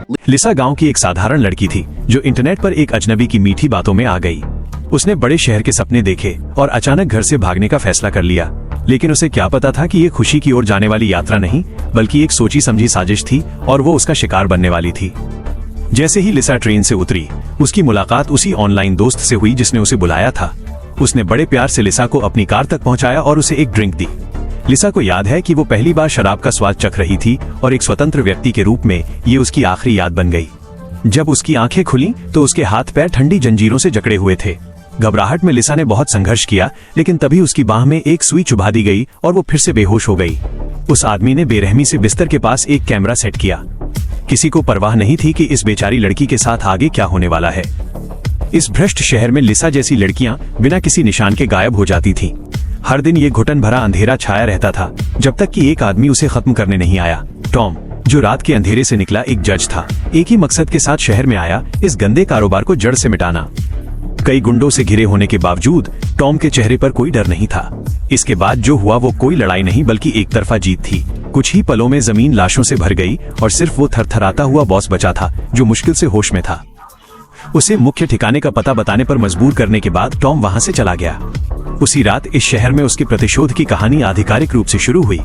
लिसा गांव की एक साधारण लड़की थी जो इंटरनेट पर एक अजनबी की मीठी बातों में आ गई। उसने बड़े शहर के सपने देखे और अचानक घर से भागने का फैसला कर लिया। लेकिन उसे क्या पता था कि ये खुशी की ओर जाने वाली यात्रा नहीं बल्कि एक सोची समझी साजिश थी और वो उसका शिकार बनने वाली थी। जैसे ही लिसा ट्रेन से उतरी, उसकी मुलाकात उसी ऑनलाइन दोस्त से हुई जिसने उसे बुलाया था। उसने बड़े प्यार से लिसा को अपनी कार तक पहुंचाया और उसे एक ड्रिंक दी। लिसा को याद है कि वो पहली बार शराब का स्वाद चख रही थी और एक स्वतंत्र व्यक्ति के रूप में ये उसकी आखिरी याद बन गई। जब उसकी आंखें खुली तो उसके हाथ पैर ठंडी जंजीरों से जकड़े हुए थे। घबराहट में लिसा ने बहुत संघर्ष किया, लेकिन तभी उसकी बाह में एक सुई चुभा दी गई और वो फिर से बेहोश हो गई। उस आदमी ने बेरहमी से बिस्तर के पास एक कैमरा सेट किया। किसी को परवाह नहीं थी कि इस बेचारी लड़की के साथ आगे क्या होने वाला है। इस भ्रष्ट शहर में लिसा जैसी लड़कियां बिना किसी निशान के गायब हो जाती थीं। हर दिन ये घुटन भरा अंधेरा छाया रहता था जब तक कि एक आदमी उसे खत्म करने नहीं आया। टॉम, जो रात के अंधेरे से निकला एक जज था, एक ही मकसद के साथ शहर में आया, इस गंदे कारोबार को जड़ से मिटाना। कई गुंडों से घिरे होने के बावजूद टॉम के चेहरे पर कोई डर नहीं था। इसके बाद जो हुआ वो कोई लड़ाई नहीं बल्कि एक तरफा जीत थी। कुछ ही पलों में जमीन लाशों से भर गई और सिर्फ वो थरथराता हुआ बॉस बचा था जो मुश्किल से होश में था। उसे मुख्य ठिकाने का पता बताने पर मजबूर करने के बाद टॉम वहां से चला गया। उसी रात इस शहर में उसके प्रतिशोध की कहानी आधिकारिक रूप से शुरू हुई।